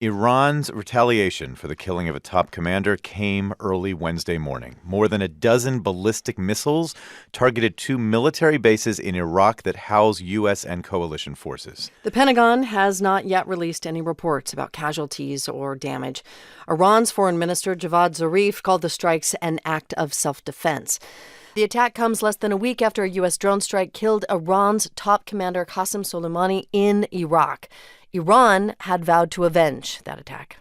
Iran's retaliation for the killing of a top commander came early Wednesday morning. More than a dozen ballistic missiles targeted two military bases in Iraq that house U.S. and coalition forces. The Pentagon has not yet released any reports about casualties or damage. Iran's Foreign Minister Javad Zarif called the strikes an act of self-defense. The attack comes less than a week after a U.S. drone strike killed Iran's top commander Qasem Soleimani in Iraq. Iran had vowed to avenge that attack.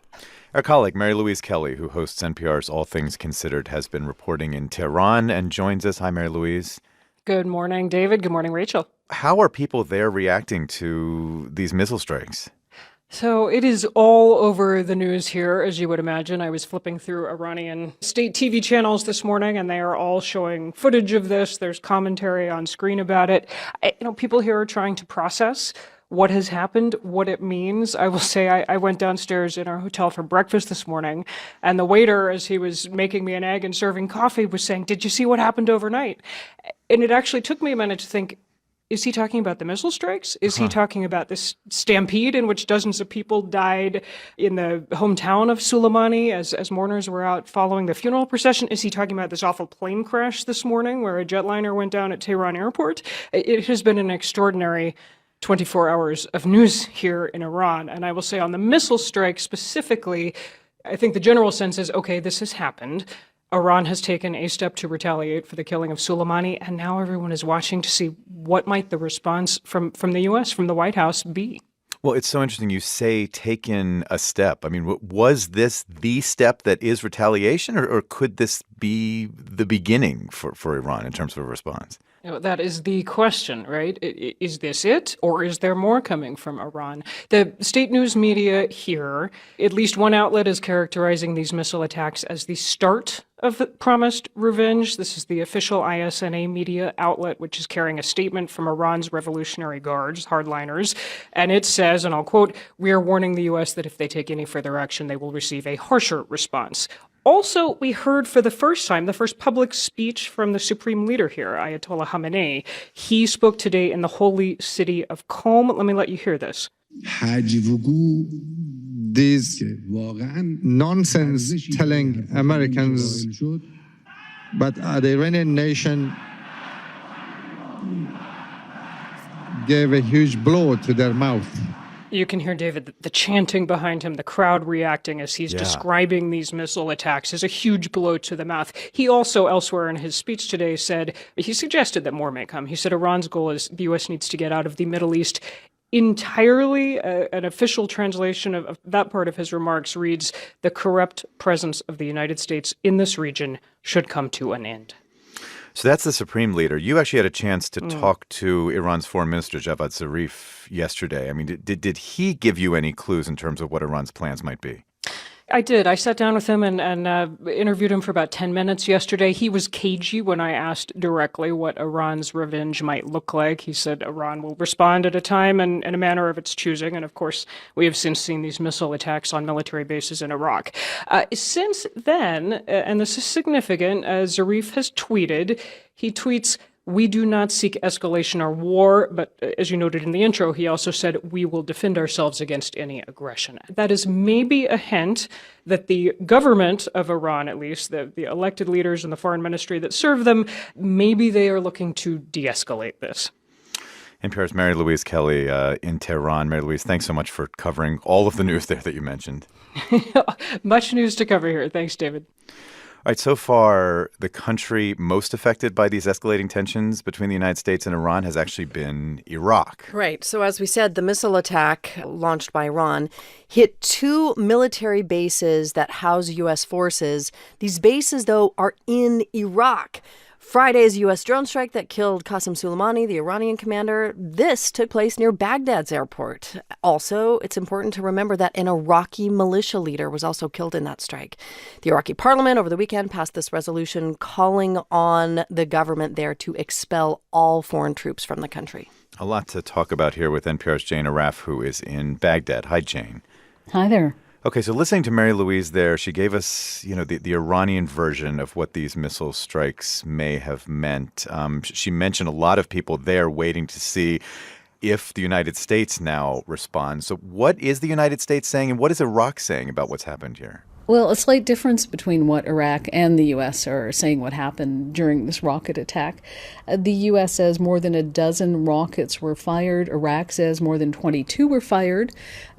Our colleague Mary Louise Kelly, who hosts NPR's All Things Considered, has been reporting in Tehran and joins us. Hi, Mary Louise. Good morning, David. Good morning, Rachel. How are people there reacting to these missile strikes? So it is all over the news here, as you would imagine. I was flipping through Iranian state TV channels this morning, and they are all showing footage of this. There's commentary on screen about it. People here are trying to process what has happened, what it means. I will say I went downstairs in our hotel for breakfast this morning, and the waiter, as he was making me an egg and serving coffee, was saying, "Did you see what happened overnight?" And it actually took me a minute to think, is he talking about the missile strikes? Is he talking about this stampede in which dozens of people died in the hometown of Soleimani as mourners were out following the funeral procession? Is he talking about this awful plane crash this morning where a jetliner went down at Tehran airport? It has been an extraordinary 24 hours of news here in Iran. And I will say on the missile strike specifically, I think the general sense is, okay, this has happened. Iran has taken a step to retaliate for the killing of Soleimani, and now everyone is watching to see what might the response from the U.S., from the White House, be. Well, it's so interesting you say taken a step. I mean, was this the step that is retaliation, or could this be the beginning for Iran in terms of a response? That is the question, right? Is this it, or is there more coming from Iran? The state news media here, at least one outlet is characterizing these missile attacks as the start of the promised revenge. This is the official ISNA media outlet, which is carrying a statement from Iran's Revolutionary Guards, hardliners. And it says, and I'll quote, "We are warning the U.S. that if they take any further action, they will receive a harsher response." Also, we heard for the first time, the first public speech from the supreme leader here, Ayatollah Khamenei. He spoke today in the holy city of Qom. Let me let you hear this. These nonsense telling Americans, but the Iranian nation gave a huge blow to their mouth. You can hear, David, the chanting behind him, the crowd reacting as he's describing these missile attacks as a huge blow to the mouth. He also, elsewhere in his speech today, he suggested that more may come. He said Iran's goal is the U.S. needs to get out of the Middle East entirely. An official translation of that part of his remarks reads, "The corrupt presence of the United States in this region should come to an end." So that's the supreme leader. You actually had a chance to talk to Iran's foreign minister, Javad Zarif, yesterday. I mean, did he give you any clues in terms of what Iran's plans might be? I did. I sat down with him and interviewed him for about 10 minutes yesterday. He was cagey when I asked directly what Iran's revenge might look like. He said Iran will respond at a time and in a manner of its choosing. And of course, we have since seen these missile attacks on military bases in Iraq. Since then, and this is significant, Zarif has tweeted, he tweets, "We do not seek escalation or war," but as you noted in the intro, he also said, "We will defend ourselves against any aggression." That is maybe a hint that the government of Iran, at least, the elected leaders and the foreign ministry that serve them, maybe they are looking to de-escalate this. NPR's Mary Louise Kelly in Tehran. Mary Louise, thanks so much for covering all of the news there that you mentioned. Much news to cover here. Thanks, David. All right, so far, the country most affected by these escalating tensions between the United States and Iran has actually been Iraq. Right. So as we said, the missile attack launched by Iran hit two military bases that house U.S. forces. These bases, though, are in Iraq. Friday's U.S. drone strike that killed Qasem Soleimani, the Iranian commander, this took place near Baghdad's airport. Also, it's important to remember that an Iraqi militia leader was also killed in that strike. The Iraqi parliament over the weekend passed this resolution calling on the government there to expel all foreign troops from the country. A lot to talk about here with NPR's Jane Araf, who is in Baghdad. Hi, Jane. Hi there. Okay, so listening to Mary Louise there, she gave us, the Iranian version of what these missile strikes may have meant. She mentioned a lot of people there waiting to see if the United States now responds. So what is the United States saying, and what is Iraq saying about what's happened here? Well, a slight difference between what Iraq and the U.S. are saying what happened during this rocket attack. The U.S. says more than a dozen rockets were fired. Iraq says more than 22 were fired.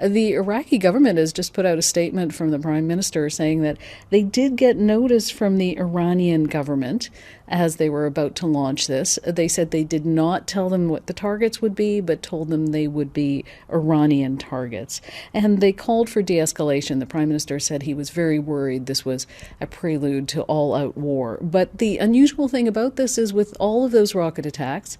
The Iraqi government has just put out a statement from the prime minister saying that they did get notice from the Iranian government as they were about to launch this. They said they did not tell them what the targets would be, but told them they would be Iranian targets. And they called for de-escalation. The prime minister said he was very worried this was a prelude to all-out war. But the unusual thing about this is with all of those rocket attacks,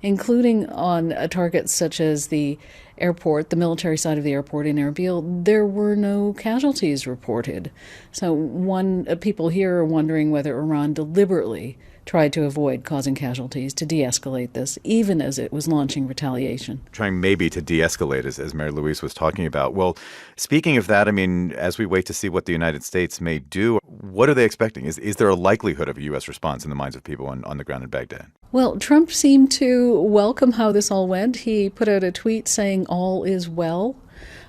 including on targets such as the airport, the military side of the airport in Erbil, there were no casualties reported. So people here are wondering whether Iran deliberately tried to avoid causing casualties to de-escalate this, even as it was launching retaliation. Trying maybe to de-escalate, as Mary Louise was talking about. Well, speaking of that, I mean, as we wait to see what the United States may do, what are they expecting? Is there a likelihood of a U.S. response in the minds of people on the ground in Baghdad? Well, Trump seemed to welcome how this all went. He put out a tweet saying all is well.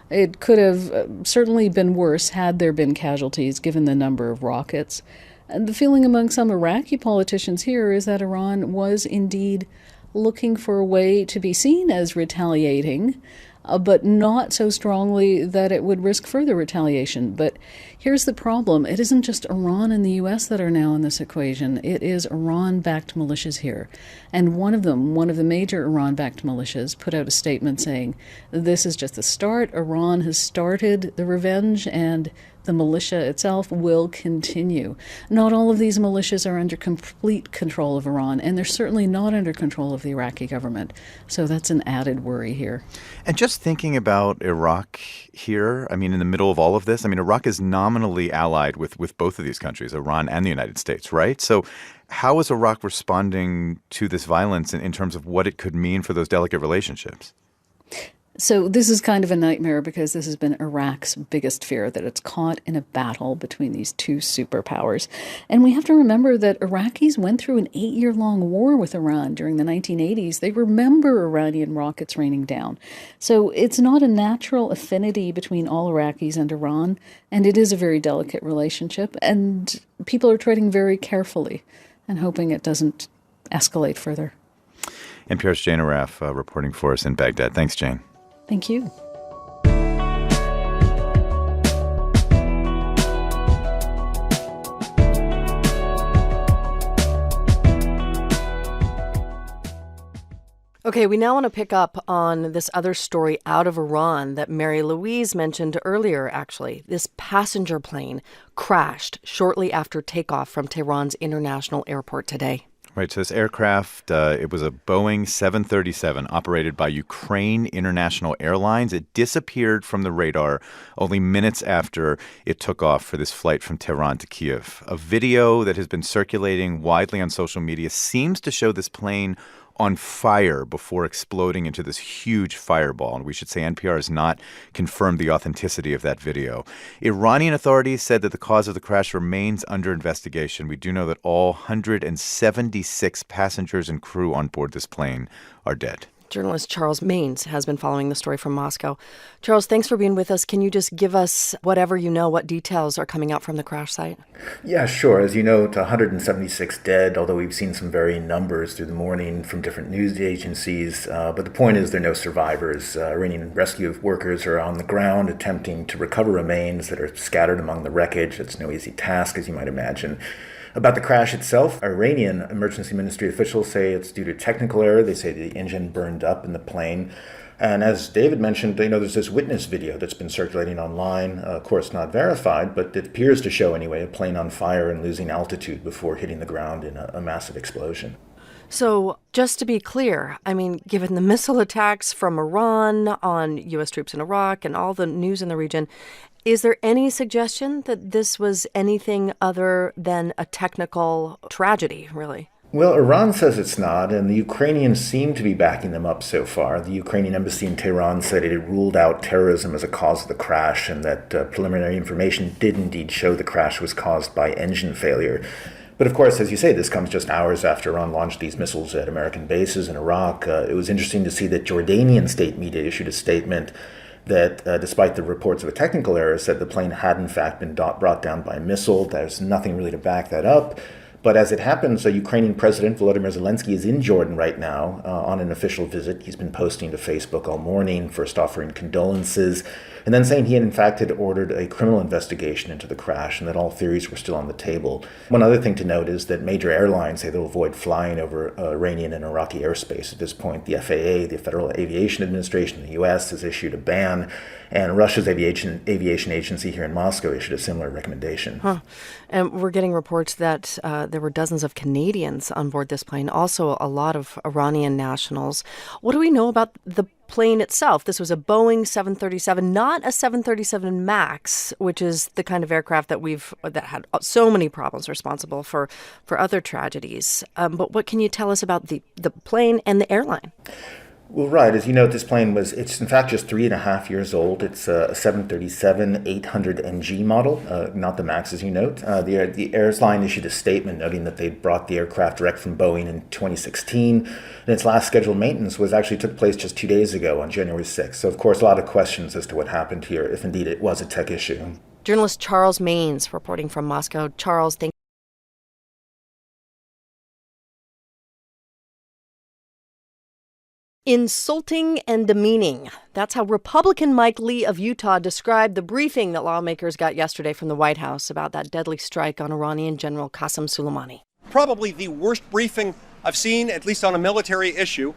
It could have certainly been worse had there been casualties, given the number of rockets. And the feeling among some Iraqi politicians here is that Iran was indeed looking for a way to be seen as retaliating, but not so strongly that it would risk further retaliation. But here's the problem. It isn't just Iran and the U.S. that are now in this equation. It is Iran-backed militias here. And one of the major Iran-backed militias, put out a statement saying, this is just the start. Iran has started the revenge, and the militia itself will continue. Not all of these militias are under complete control of Iran, and they're certainly not under control of the Iraqi government. So that's an added worry here. And just thinking about Iraq here, I mean, in the middle of all of this, I mean, Iraq is nominally allied with both of these countries, Iran and the United States, right? So how is Iraq responding to this violence in terms of what it could mean for those delicate relationships? So this is kind of a nightmare because this has been Iraq's biggest fear, that it's caught in a battle between these two superpowers. And we have to remember that Iraqis went through an 8-year-long war with Iran during the 1980s. They remember Iranian rockets raining down. So it's not a natural affinity between all Iraqis and Iran, and it is a very delicate relationship. And people are treading very carefully and hoping it doesn't escalate further. NPR's Jane Arraf reporting for us in Baghdad. Thanks, Jane. Thank you. Okay, we now want to pick up on this other story out of Iran that Mary Louise mentioned earlier, actually. This passenger plane crashed shortly after takeoff from Tehran's international airport today. Right, so this aircraft, it was a Boeing 737 operated by Ukraine International Airlines. It disappeared from the radar only minutes after it took off for this flight from Tehran to Kyiv. A video that has been circulating widely on social media seems to show this plane on fire before exploding into this huge fireball. And we should say NPR has not confirmed the authenticity of that video. Iranian authorities said that the cause of the crash remains under investigation. We do know that all 176 passengers and crew on board this plane are dead. Journalist Charles Maines has been following the story from Moscow. Charles, thanks for being with us. Can you just give us whatever you know, what details are coming out from the crash site? Yeah, sure. As you know, it's 176 dead, although we've seen some varying numbers through the morning from different news agencies. But the point is there are no survivors. Iranian rescue workers are on the ground attempting to recover remains that are scattered among the wreckage. It's no easy task, as you might imagine. About the crash itself, Iranian emergency ministry officials say it's due to technical error. They say the engine burned up in the plane. And as David mentioned, there's this witness video that's been circulating online, of course not verified, but it appears to show anyway a plane on fire and losing altitude before hitting the ground in a massive explosion. So just to be clear, I mean, given the missile attacks from Iran on U.S. troops in Iraq and all the news in the region, is there any suggestion that this was anything other than a technical tragedy, really? Well, Iran says it's not, and the Ukrainians seem to be backing them up so far. The Ukrainian embassy in Tehran said it had ruled out terrorism as a cause of the crash, and that preliminary information did indeed show the crash was caused by engine failure. But of course, as you say, this comes just hours after Iran launched these missiles at American bases in Iraq. It was interesting to see that Jordanian state media issued a statement that, despite the reports of a technical error, said the plane had in fact been brought down by a missile. There's nothing really to back that up. But as it happens, Ukrainian President Volodymyr Zelensky is in Jordan right now on an official visit. He's been posting to Facebook all morning, first offering condolences, and then saying he in fact had ordered a criminal investigation into the crash and that all theories were still on the table. One other thing to note is that major airlines say they'll avoid flying over Iranian and Iraqi airspace at this point. The FAA, the Federal Aviation Administration in the U.S., has issued a ban, and Russia's aviation agency here in Moscow issued a similar recommendation. And we're getting reports that there were dozens of Canadians on board this plane, also a lot of Iranian nationals. What do we know about the plane itself? This was a Boeing 737, not a 737 MAX, which is the kind of aircraft that had so many problems, responsible for other tragedies. But what can you tell us about the plane and the airline? Well, right. As you know, this plane it's in fact just 3.5 years old. It's a 737-800NG model, not the MAX, as you note. The airline issued a statement noting that they brought the aircraft direct from Boeing in 2016, and its last scheduled maintenance took place just 2 days ago on January 6th. So, of course, a lot of questions as to what happened here, if indeed it was a tech issue. Journalist Charles Maines reporting from Moscow. Charles, thank you. Insulting and demeaning. That's how Republican Mike Lee of Utah described the briefing that lawmakers got yesterday from the White House about that deadly strike on Iranian General Qasem Soleimani. Probably the worst briefing I've seen, at least on a military issue,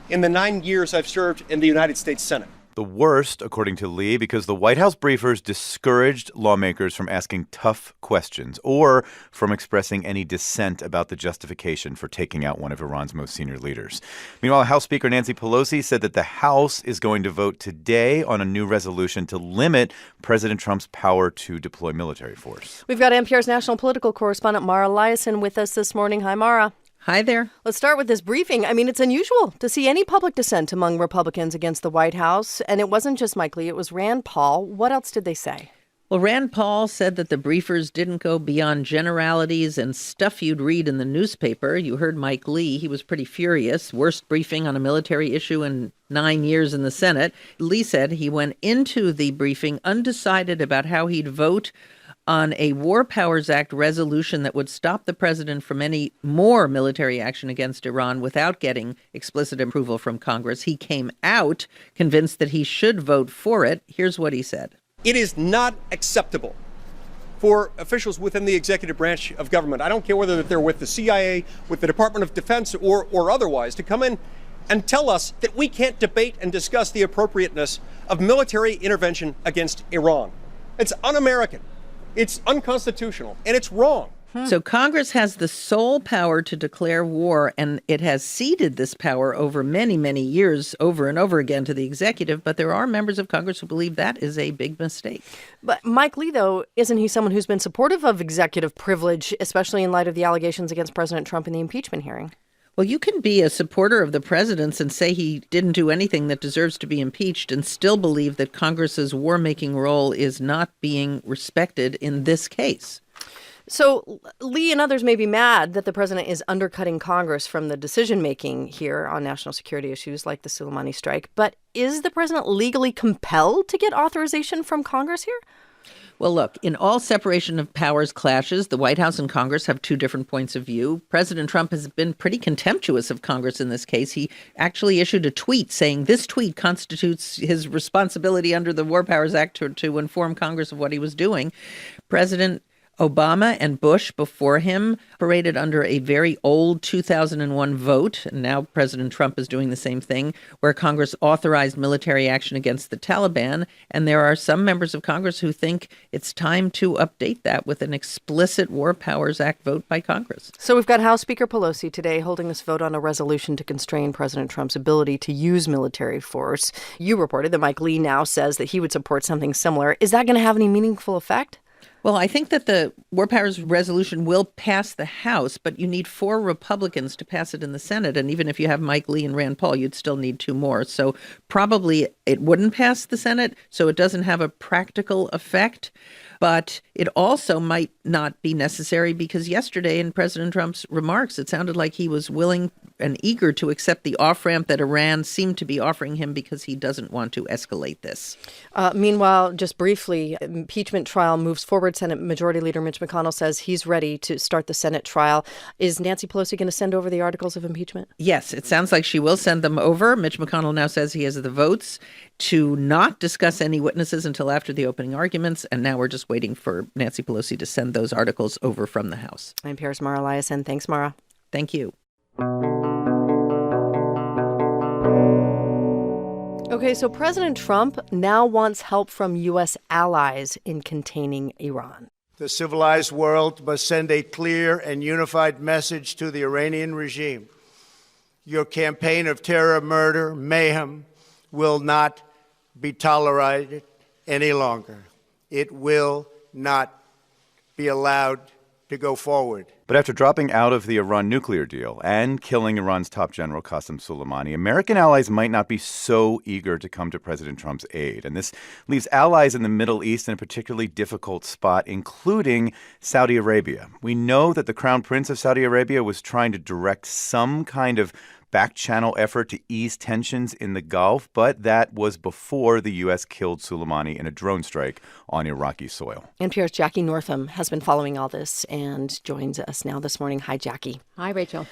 in the 9 years I've served in the United States Senate. The worst, according to Lee, because the White House briefers discouraged lawmakers from asking tough questions or from expressing any dissent about the justification for taking out one of Iran's most senior leaders. Meanwhile, House Speaker Nancy Pelosi said that the House is going to vote today on a new resolution to limit President Trump's power to deploy military force. We've got NPR's national political correspondent Mara Liasson with us this morning. Hi, Mara. Hi there. Let's start with this briefing. I mean, it's unusual to see any public dissent among Republicans against the White House. And it wasn't just Mike Lee, it was Rand Paul. What else did they say? Well, Rand Paul said that the briefers didn't go beyond generalities and stuff you'd read in the newspaper. You heard Mike Lee. He was pretty furious. Worst briefing on a military issue in 9 years in the Senate. Lee said he went into the briefing undecided about how he'd vote on a War Powers Act resolution that would stop the president from any more military action against Iran without getting explicit approval from Congress. He came out convinced that he should vote for it. Here's what he said. It is not acceptable for officials within the executive branch of government, I don't care whether they're with the CIA, with the Department of Defense, or otherwise, to come in and tell us that we can't debate and discuss the appropriateness of military intervention against Iran. It's un-American. It's unconstitutional, and it's wrong. So Congress has the sole power to declare war, and it has ceded this power over many, many years over and over again to the executive. But there are members of Congress who believe that is a big mistake. But Mike Lee, though, isn't he someone who's been supportive of executive privilege, especially in light of the allegations against President Trump in the impeachment hearing? Well, you can be a supporter of the president's and say he didn't do anything that deserves to be impeached and still believe that Congress's war-making role is not being respected in this case. So Lee and others may be mad that the president is undercutting Congress from the decision-making here on national security issues like the Soleimani strike. But is the president legally compelled to get authorization from Congress here? Well, look, in all separation of powers clashes, the White House and Congress have two different points of view. President Trump has been pretty contemptuous of Congress in this case. He actually issued a tweet saying this tweet constitutes his responsibility under the War Powers Act to inform Congress of what he was doing. President Obama and Bush before him operated under a very old 2001 vote, and now President Trump is doing the same thing, where Congress authorized military action against the Taliban. And there are some members of Congress who think it's time to update that with an explicit War Powers Act vote by Congress. So we've got House Speaker Pelosi today holding this vote on a resolution to constrain President Trump's ability to use military force. You reported that Mike Lee now says that he would support something similar. Is that going to have any meaningful effect? Well, I think that the War Powers Resolution will pass the House, but you need 4 Republicans to pass it in the Senate. And even if you have Mike Lee and Rand Paul, you'd still need 2 more. So probably it wouldn't pass the Senate, so it doesn't have a practical effect. But it also might not be necessary because yesterday in President Trump's remarks, it sounded like he was willing and eager to accept the off-ramp that Iran seemed to be offering him because he doesn't want to escalate this. Meanwhile, just briefly, impeachment trial moves forward. Senate Majority Leader Mitch McConnell says he's ready to start the Senate trial. Is Nancy Pelosi going to send over the articles of impeachment? Yes, it sounds like she will send them over. Mitch McConnell now says he has the votes to not discuss any witnesses until after the opening arguments. And now we're just waiting for Nancy Pelosi to send those articles over from the House. NPR's Mara Liasson. Thanks, Mara. Thank you. Okay, so President Trump now wants help from U.S. allies in containing Iran. The civilized world must send a clear and unified message to the Iranian regime. Your campaign of terror, murder, mayhem will not be tolerated any longer. It will not be allowed to go forward. But after dropping out of the Iran nuclear deal and killing Iran's top general, Qasem Soleimani, American allies might not be so eager to come to President Trump's aid. And this leaves allies in the Middle East in a particularly difficult spot, including Saudi Arabia. We know that the Crown Prince of Saudi Arabia was trying to direct some kind of back-channel effort to ease tensions in the Gulf, but that was before the U.S. killed Soleimani in a drone strike on Iraqi soil. NPR's Jackie Northam has been following all this and joins us now this morning. Hi, Jackie. Hi, Rachel.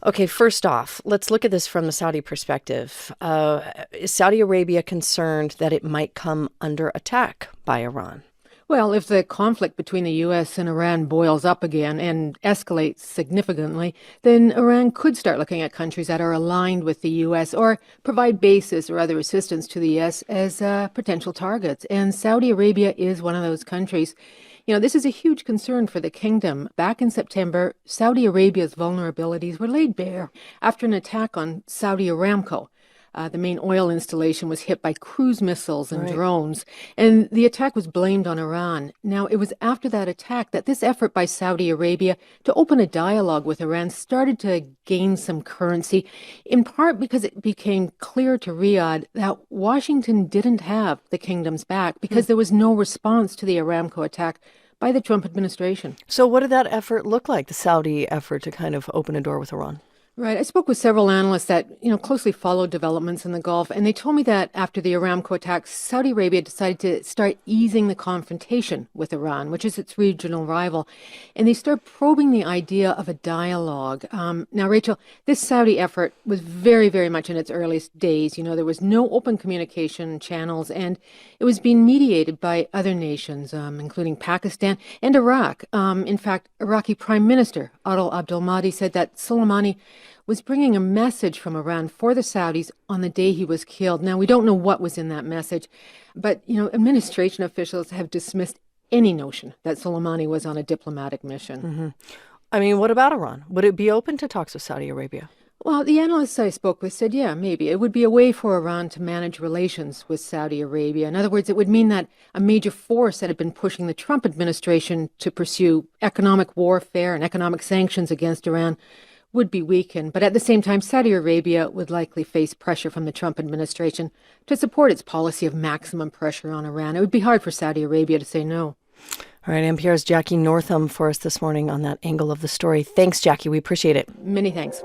Okay, first off, let's look at this from the Saudi perspective. Is Saudi Arabia concerned that it might come under attack by Iran? Well, if the conflict between the U.S. and Iran boils up again and escalates significantly, then Iran could start looking at countries that are aligned with the U.S. or provide bases or other assistance to the U.S. as potential targets. And Saudi Arabia is one of those countries. You know, this is a huge concern for the kingdom. Back in September, Saudi Arabia's vulnerabilities were laid bare after an attack on Saudi Aramco. The main oil installation was hit by cruise missiles and drones, and the attack was blamed on Iran. Now, it was after that attack that this effort by Saudi Arabia to open a dialogue with Iran started to gain some currency, in part because it became clear to Riyadh that Washington didn't have the kingdom's back because there was no response to the Aramco attack by the Trump administration. So what did that effort look like, the Saudi effort to kind of open a door with Iran? Right. I spoke with several analysts that, closely followed developments in the Gulf, and they told me that after the Aramco attack, Saudi Arabia decided to start easing the confrontation with Iran, which is its regional rival, and they start probing the idea of a dialogue. Now, Rachel, this Saudi effort was very, very much in its earliest days. There was no open communication channels, and it was being mediated by other nations, including Pakistan and Iraq. In fact, Iraqi Prime Minister Adel Abdul-Mahdi said that Soleimani was bringing a message from Iran for the Saudis on the day he was killed. Now, we don't know what was in that message, but, administration officials have dismissed any notion that Soleimani was on a diplomatic mission. Mm-hmm. I mean, what about Iran? Would it be open to talks with Saudi Arabia? Well, the analysts I spoke with said, yeah, maybe. It would be a way for Iran to manage relations with Saudi Arabia. In other words, it would mean that a major force that had been pushing the Trump administration to pursue economic warfare and economic sanctions against Iran would be weakened. But at the same time, Saudi Arabia would likely face pressure from the Trump administration to support its policy of maximum pressure on Iran. It would be hard for Saudi Arabia to say no. All right, NPR's Jackie Northam for us this morning on that angle of the story. Thanks, Jackie. We appreciate it. Many thanks.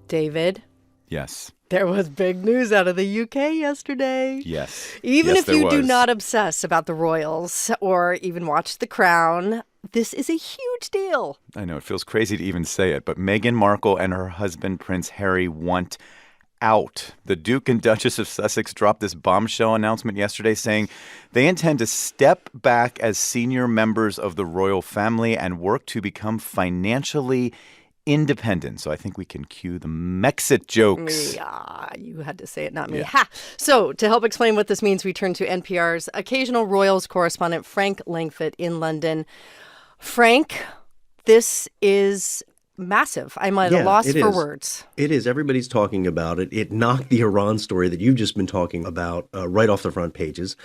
David? Yes. There was big news out of the UK yesterday. Yes. Even yes, if you do was. not obsess about the royals or even watch The Crown, this is a huge deal. I know, it feels crazy to even say it, but Meghan Markle and her husband, Prince Harry, want out. The Duke and Duchess of Sussex dropped this bombshell announcement yesterday saying they intend to step back as senior members of the royal family and work to become financially independent. So I think we can cue the Mexit jokes. Yeah, you had to say it, not me. Yeah. Ha! So to help explain what this means, we turn to NPR's occasional royals correspondent, Frank Langfitt in London. Frank, this is massive. I'm at a loss for words. It is. Everybody's talking about it. It knocked the Iran story that you've just been talking about right off the front pages.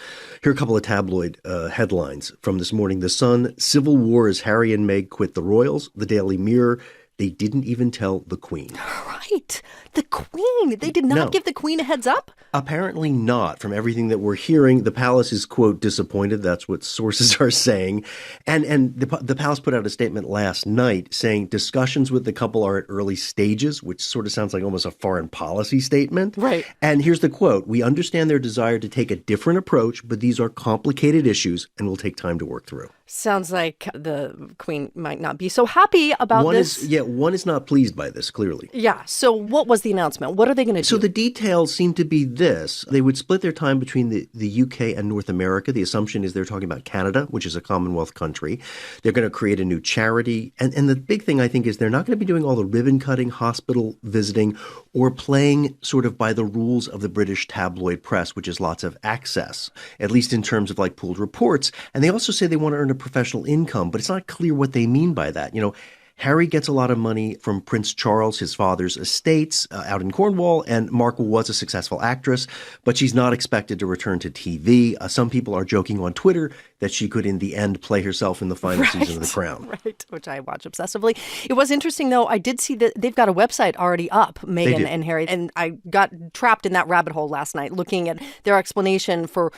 Here are a couple of tabloid headlines from this morning. The Sun, civil war as Harry and Meghan quit the royals. The Daily Mirror, they didn't even tell the Queen. Right. The Queen. They did not give the Queen a heads up? Apparently not. From everything that we're hearing, the palace is, quote, disappointed. That's what sources are saying. And the palace put out a statement last night saying discussions with the couple are at early stages, which sort of sounds like almost a foreign policy statement. Right. And here's the quote. We understand their desire to take a different approach, but these are complicated issues and will take time to work through. Sounds like the Queen might not be so happy about this. One is not pleased by this, clearly. Yeah. So what was the announcement? What are they going to do? So the details seem to be this. They would split their time between the UK and North America. The assumption is they're talking about Canada, which is a Commonwealth country. They're going to create a new charity. And the big thing, I think, is they're not going to be doing all the ribbon cutting, hospital visiting, or playing sort of by the rules of the British tabloid press, which is lots of access, at least in terms of like pooled reports. And they also say they want to earn a professional income, but it's not clear what they mean by that. You know, Harry gets a lot of money from Prince Charles, his father's estates out in Cornwall, and Markle was a successful actress, but she's not expected to return to TV. Some people are joking on Twitter that she could, in the end, play herself in the final season of The Crown. Right, which I watch obsessively. It was interesting, though. I did see that they've got a website already up, Meghan and Harry, and I got trapped in that rabbit hole last night looking at their explanation for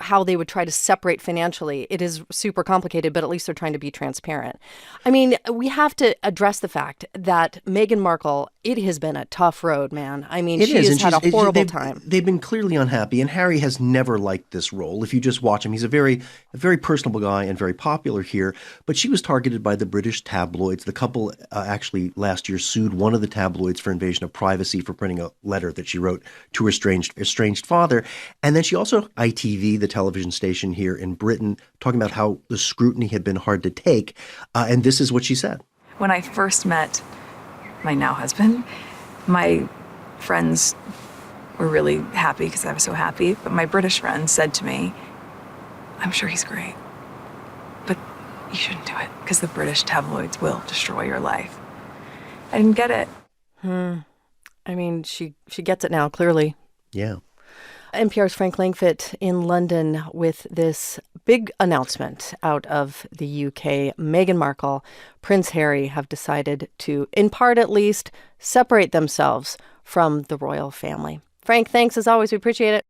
how they would try to separate financially. It is super complicated, but at least they're trying to be transparent. I mean, we have to address the fact that Meghan Markle, it has been a tough road, man. I mean, she has had a horrible time. They've been clearly unhappy, and Harry has never liked this role. If you just watch him, he's a very personable guy and very popular here, but she was targeted by the British tabloids. The couple actually last year sued one of the tabloids for invasion of privacy for printing a letter that she wrote to her estranged father. And then she also, ITV, the television station here in Britain, talking about how the scrutiny had been hard to take. And this is what she said. When I first met my now husband, my friends were really happy because I was so happy. But my British friends said to me, I'm sure he's great, but you shouldn't do it because the British tabloids will destroy your life. I didn't get it. I mean, she gets it now, clearly. Yeah. NPR's Frank Langfitt in London with this big announcement out of the UK. Meghan Markle, Prince Harry have decided to, in part at least, separate themselves from the royal family. Frank, thanks as always. We appreciate it.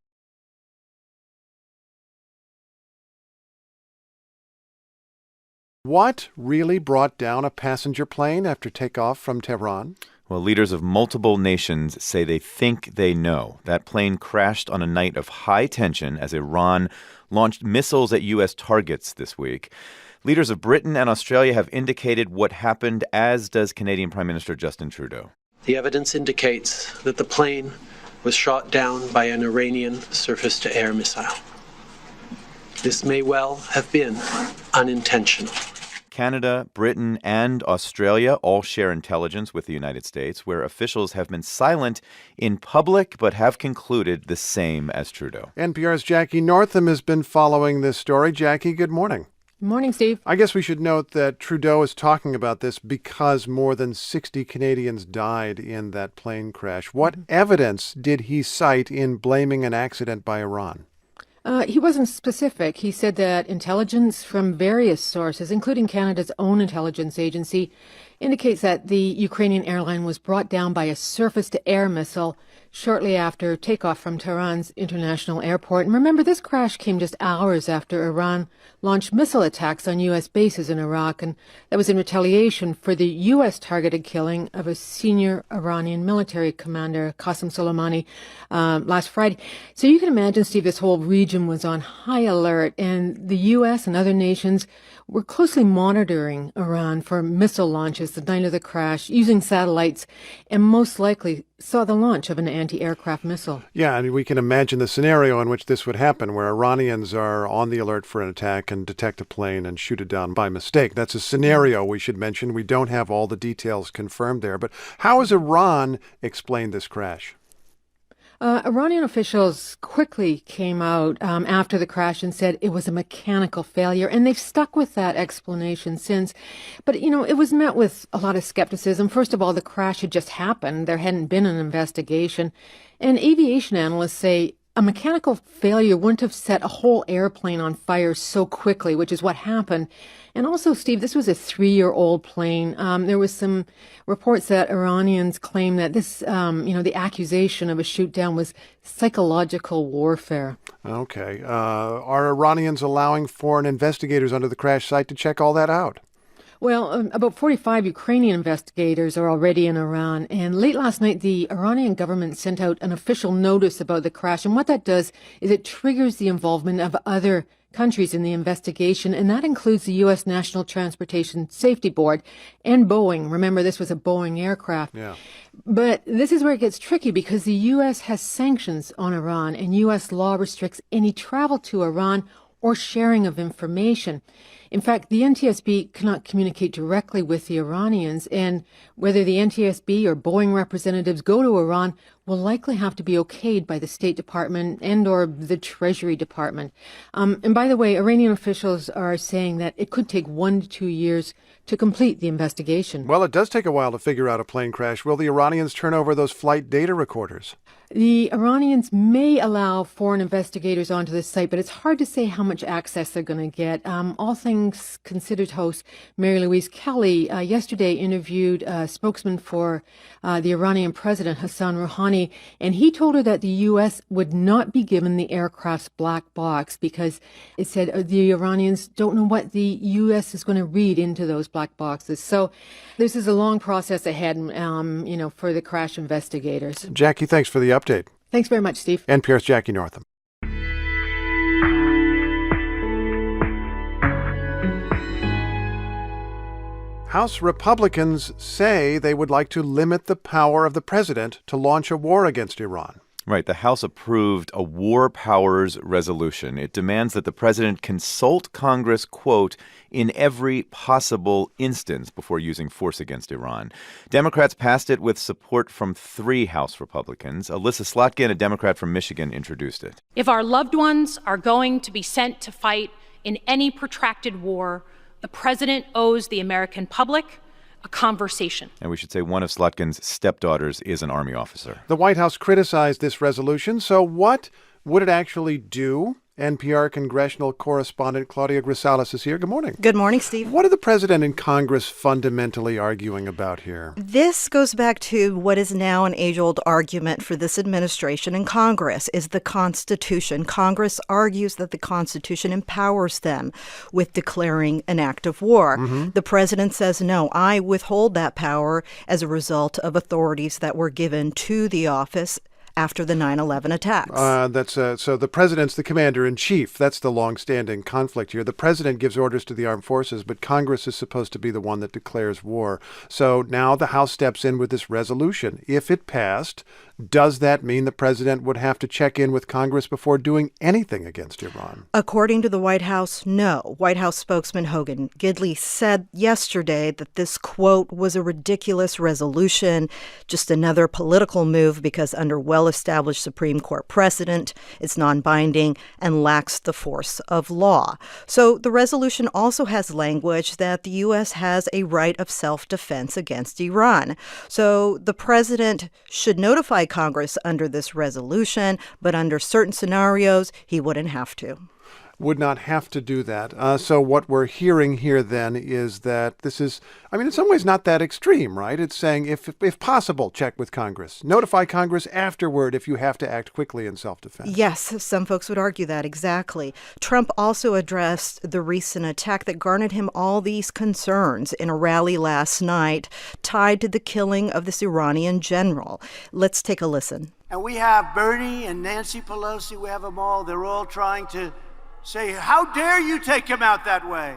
What really brought down a passenger plane after takeoff from Tehran? Well, leaders of multiple nations say they think they know. That plane crashed on a night of high tension as Iran launched missiles at U.S. targets this week. Leaders of Britain and Australia have indicated what happened, as does Canadian Prime Minister Justin Trudeau. The evidence indicates that the plane was shot down by an Iranian surface-to-air missile. This may well have been unintentional. Canada, Britain, and Australia all share intelligence with the United States, where officials have been silent in public but have concluded the same as Trudeau. NPR's Jackie Northam has been following this story. Jackie, good morning. Good morning, Steve. I guess we should note that Trudeau is talking about this because more than 60 Canadians died in that plane crash. What evidence did he cite in blaming an accident by Iran? He wasn't specific. He said that intelligence from various sources, including Canada's own intelligence agency, indicates that the Ukrainian airline was brought down by a surface-to-air missile shortly after takeoff from Tehran's international airport. And remember, this crash came just hours after Iran launched missile attacks on U.S. bases in Iraq, and that was in retaliation for the U.S. targeted killing of a senior Iranian military commander, Qasem Soleimani, last Friday. So you can imagine, Steve, this whole region was on high alert, and the U.S. and other nations were closely monitoring Iran for missile launches the night of the crash, using satellites, and most likely saw the launch of an anti-aircraft missile. Yeah, I mean, we can imagine the scenario in which this would happen, where Iranians are on the alert for an attack and detect a plane and shoot it down by mistake. That's a scenario we should mention. We don't have all the details confirmed there. But how has Iran explained this crash? Iranian officials quickly came out after the crash and said it was a mechanical failure, and they've stuck with that explanation since. But, it was met with a lot of skepticism. First of all, the crash had just happened. There hadn't been an investigation. And aviation analysts say a mechanical failure wouldn't have set a whole airplane on fire so quickly, which is what happened. And also, Steve, this was a 3-year-old plane. There was some reports that Iranians claim that this, the accusation of a shoot down was psychological warfare. Okay. Are Iranians allowing foreign investigators under the crash site to check all that out? Well, about 45 Ukrainian investigators are already in Iran. And late last night, the Iranian government sent out an official notice about the crash. And what that does is it triggers the involvement of other countries in the investigation, and that includes the U.S. National Transportation Safety Board and Boeing. Remember, this was a Boeing aircraft. Yeah. But this is where it gets tricky because the U.S. has sanctions on Iran, and U.S. law restricts any travel to Iran or sharing of information. In fact, the NTSB cannot communicate directly with the Iranians, and whether the NTSB or Boeing representatives go to Iran will likely have to be okayed by the State Department and or the Treasury Department. And by the way, Iranian officials are saying that it could take 1 to 2 years to complete the investigation. Well, it does take a while to figure out a plane crash. Will the Iranians turn over those flight data recorders? The Iranians may allow foreign investigators onto the site, but it's hard to say how much access they're going to get. All Things Considered host Mary Louise Kelly yesterday interviewed a spokesman for the Iranian president, Hassan Rouhani, and he told her that the U.S. would not be given the aircraft's black box because it said the Iranians don't know what the U.S. is going to read into those black boxes. So this is a long process ahead, for the crash investigators. Jackie, thanks for the update. Thanks very much, Steve. NPR's Jackie Northam. House Republicans say they would like to limit the power of the president to launch a war against Iran. Right. The House approved a war powers resolution. It demands that the president consult Congress, quote, in every possible instance before using force against Iran. Democrats passed it with support from 3 House Republicans. Alyssa Slotkin, a Democrat from Michigan, introduced it. If our loved ones are going to be sent to fight in any protracted war, the president owes the American public a conversation. And we should say one of Slotkin's stepdaughters is an Army officer. The White House criticized this resolution. So what would it actually do? NPR congressional correspondent Claudia Grisales is here. Good morning. Good morning, Steve. What are the president and Congress fundamentally arguing about here? This goes back to what is now an age-old argument for this administration and Congress, is the Constitution. Congress argues that the Constitution empowers them with declaring an act of war. Mm-hmm. The president says, no, I withhold that power as a result of authorities that were given to the office after the 9/11 attacks. So the president's the commander-in-chief. That's the long-standing conflict here. The president gives orders to the armed forces, but Congress is supposed to be the one that declares war. So now the House steps in with this resolution. If it passed, does that mean the president would have to check in with Congress before doing anything against Iran? According to the White House, no. White House spokesman Hogan Gidley said yesterday that this, quote, was a ridiculous resolution, just another political move because under well-established Supreme Court precedent, it's non-binding and lacks the force of law. So the resolution also has language that the U.S. has a right of self-defense against Iran. So the president should notify Congress under this resolution, but under certain scenarios, he wouldn't have to. Would not have to do that. So what we're hearing here then is that this is, in some ways not that extreme, right? It's saying if possible, check with Congress. Notify Congress afterward if you have to act quickly in self-defense. Yes, some folks would argue that, exactly. Trump also addressed the recent attack that garnered him all these concerns in a rally last night tied to the killing of this Iranian general. Let's take a listen. And we have Bernie and Nancy Pelosi, we have them all. They're all trying to say, how dare you take him out that way?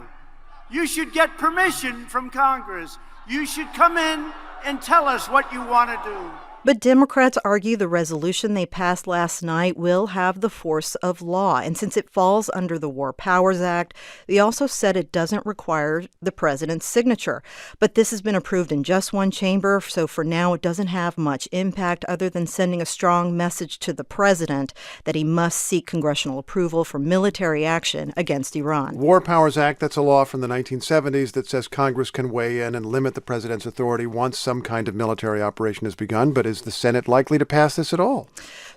You should get permission from Congress. You should come in and tell us what you want to do. But Democrats argue the resolution they passed last night will have the force of law. And since it falls under the War Powers Act, they also said it doesn't require the president's signature. But this has been approved in just one chamber, so for now it doesn't have much impact other than sending a strong message to the president that he must seek congressional approval for military action against Iran. War Powers Act, that's a law from the 1970s that says Congress can weigh in and limit the president's authority once some kind of military operation has begun. But is the Senate likely to pass this at all?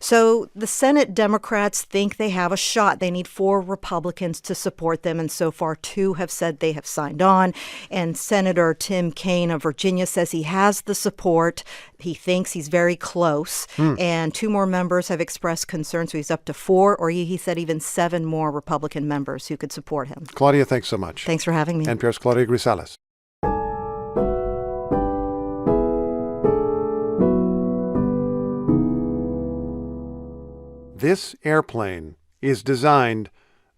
So the Senate Democrats think they have a shot. They need 4 Republicans to support them, and so far 2 have said they have signed on. And Senator Tim Kaine of Virginia says he has the support. He thinks he's very close. And 2 more members have expressed concern, so he's up to 4, or he said even 7 more Republican members who could support him. Claudia, thanks so much. Thanks for having me. NPR's Claudia Grisales. This airplane is designed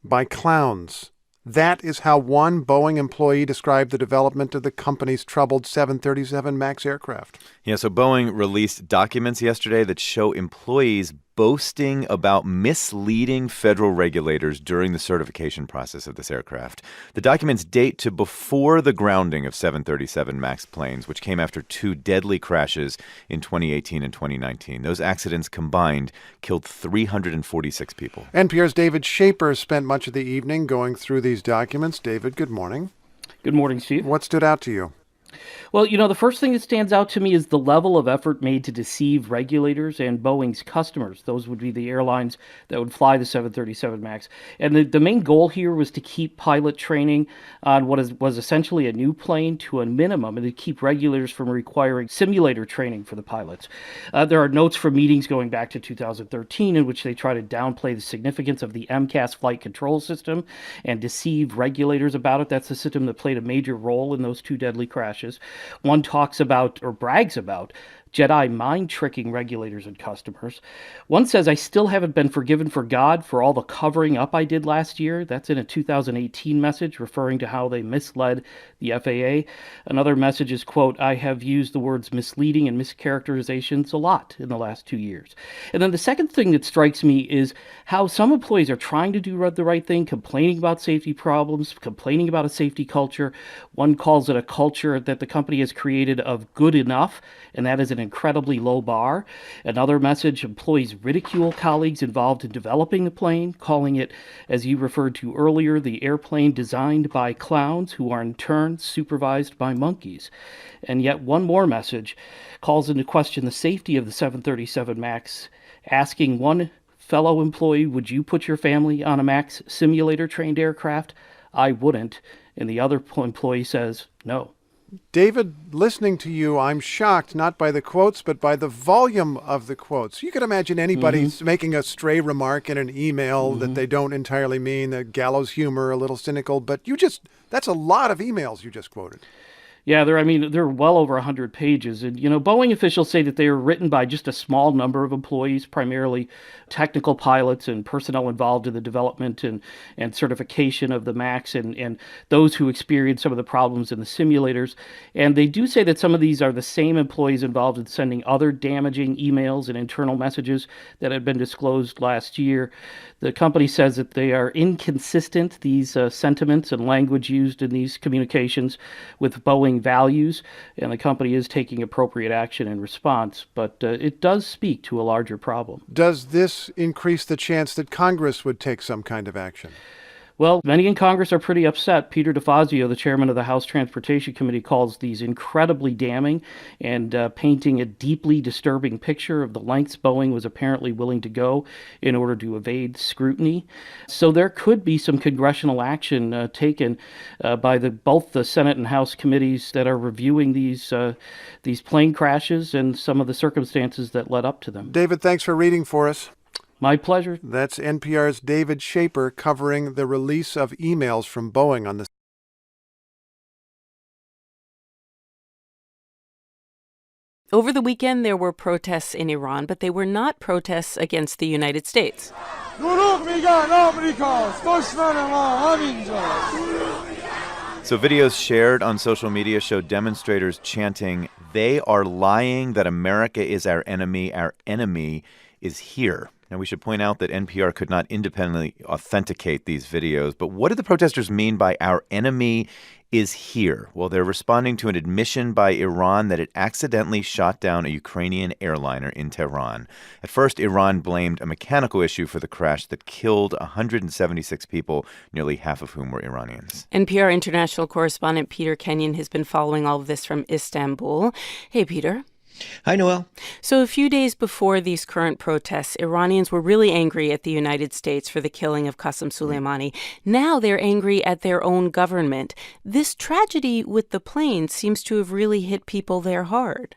by clowns. That is how one Boeing employee described the development of the company's troubled 737 MAX aircraft. Yeah, so Boeing released documents yesterday that show employees boasting about misleading federal regulators during the certification process of this aircraft. The documents date to before the grounding of 737 MAX planes, which came after 2 deadly crashes in 2018 and 2019. Those accidents combined killed 346 people. NPR's David Shaper spent much of the evening going through these documents. David, good morning. Good morning, Steve. What stood out to you? Well, the first thing that stands out to me is the level of effort made to deceive regulators and Boeing's customers. Those would be the airlines that would fly the 737 MAX. And the main goal here was to keep pilot training on what was essentially a new plane to a minimum and to keep regulators from requiring simulator training for the pilots. There are notes from meetings going back to 2013 in which they try to downplay the significance of the MCAS flight control system and deceive regulators about it. That's the system that played a major role in those 2 deadly crashes. One talks about, or brags about, Jedi mind-tricking regulators and customers. One says, I still haven't been forgiven for God for all the covering up I did last year. That's in a 2018 message referring to how they misled the FAA. Another message is, quote, I have used the words misleading and mischaracterizations a lot in the last 2 years. And then the second thing that strikes me is how some employees are trying to do the right thing, complaining about safety problems, complaining about a safety culture. One calls it a culture that the company has created of good enough, and that is an incredibly low bar. Another message, employees ridicule colleagues involved in developing the plane, calling it, as you referred to earlier, the airplane designed by clowns who are in turn supervised by monkeys. And yet one more message calls into question the safety of the 737 MAX, asking one fellow employee, would you put your family on a MAX simulator-trained aircraft? I wouldn't. And the other employee says, no. David, listening to you, I'm shocked not by the quotes, but by the volume of the quotes. You could imagine anybody making a stray remark in an email that they don't entirely mean, the gallows humor, a little cynical, but that's a lot of emails you just quoted. Yeah, they're well over 100 pages. And, Boeing officials say that they were written by just a small number of employees, primarily technical pilots and personnel involved in the development and certification of the MAX and those who experienced some of the problems in the simulators. And they do say that some of these are the same employees involved in sending other damaging emails and internal messages that had been disclosed last year. The company says that they are inconsistent, these sentiments and language used in these communications, with Boeing values, and the company is taking appropriate action in response, but it does speak to a larger problem. Does this increase the chance that Congress would take some kind of action? Well, many in Congress are pretty upset. Peter DeFazio, the chairman of the House Transportation Committee, calls these incredibly damning and painting a deeply disturbing picture of the lengths Boeing was apparently willing to go in order to evade scrutiny. So there could be some congressional action taken by both the Senate and House committees that are reviewing these plane crashes and some of the circumstances that led up to them. David, thanks for reading for us. My pleasure. That's NPR's David Shaper covering the release of emails from Boeing on the Over the weekend, there were protests in Iran, but they were not protests against the United States. So videos shared on social media show demonstrators chanting, "They are lying that America is our enemy is here." Now, we should point out that NPR could not independently authenticate these videos, but what do the protesters mean by "our enemy is here"? Well, they're responding to an admission by Iran that it accidentally shot down a Ukrainian airliner in Tehran. At first, Iran blamed a mechanical issue for the crash that killed 176 people, nearly half of whom were Iranians. NPR international correspondent Peter Kenyon has been following all of this from Istanbul. Hey, Peter. Hi, Noel. So a few days before these current protests, Iranians were really angry at the United States for the killing of Qasem Soleimani. Now they're angry at their own government. This tragedy with the plane seems to have really hit people there hard.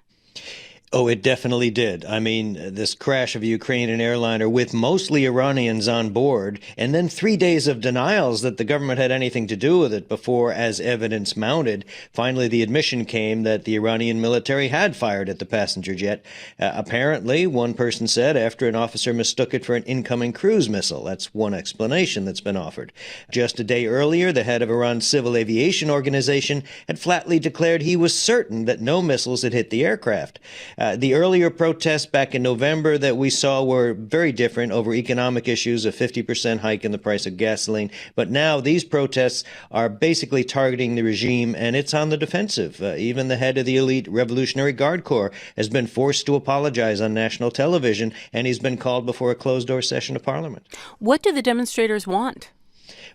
Oh, it definitely did. I mean, this crash of a Ukrainian airliner with mostly Iranians on board, and then 3 days of denials that the government had anything to do with it before, as evidence mounted, finally the admission came that the Iranian military had fired at the passenger jet. Apparently, one person said, after an officer mistook it for an incoming cruise missile. That's one explanation that's been offered. Just a day earlier, the head of Iran's civil aviation organization had flatly declared he was certain that no missiles had hit the aircraft. The earlier protests back in November that we saw were very different over economic issues, a 50% hike in the price of gasoline. But now these protests are basically targeting the regime, and it's on the defensive. Even the head of the elite Revolutionary Guard Corps has been forced to apologize on national television, and he's been called before a closed-door session of parliament. What do the demonstrators want?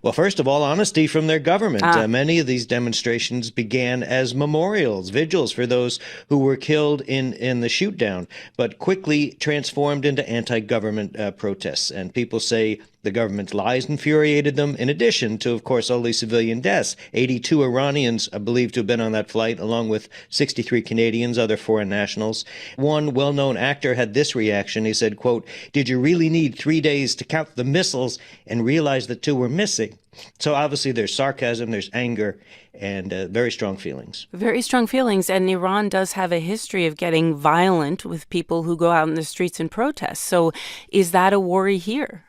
Well, first of all, honesty from their government. Many of these demonstrations began as memorials, vigils for those who were killed in the shoot-down, but quickly transformed into anti-government protests. And people say the government's lies infuriated them, in addition to, of course, all these civilian deaths. 82 Iranians are believed to have been on that flight, along with 63 Canadians, other foreign nationals. One well-known actor had this reaction. He said, quote, "Did you really need 3 days to count the missiles and realize that 2 were missing?" So obviously there's sarcasm, there's anger, and very strong feelings. Very strong feelings. And Iran does have a history of getting violent with people who go out in the streets and protest. So is that a worry here?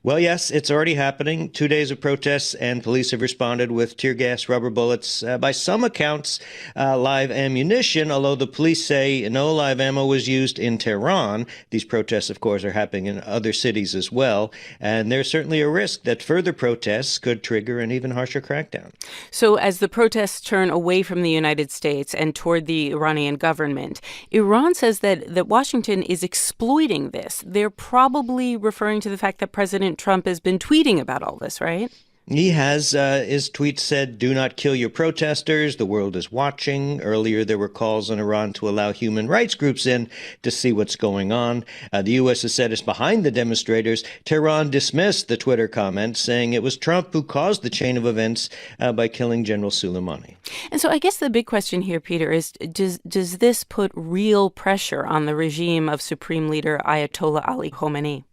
Well, yes, it's already happening. 2 days of protests, and police have responded with tear gas, rubber bullets, by some accounts, live ammunition, although the police say no live ammo was used in Tehran. These protests, of course, are happening in other cities as well, and there's certainly a risk that further protests could trigger an even harsher crackdown. So as the protests turn away from the United States and toward the Iranian government, Iran says that Washington is exploiting this. They're probably referring to the fact that President Trump has been tweeting about all this, right? He has. His tweet said, "Do not kill your protesters. The world is watching." Earlier, there were calls on Iran to allow human rights groups in to see what's going on. The U.S. has said it's behind the demonstrators. Tehran dismissed the Twitter comment, saying it was Trump who caused the chain of events by killing General Soleimani. And so I guess the big question here, Peter, is does this put real pressure on the regime of Supreme Leader Ayatollah Ali Khamenei?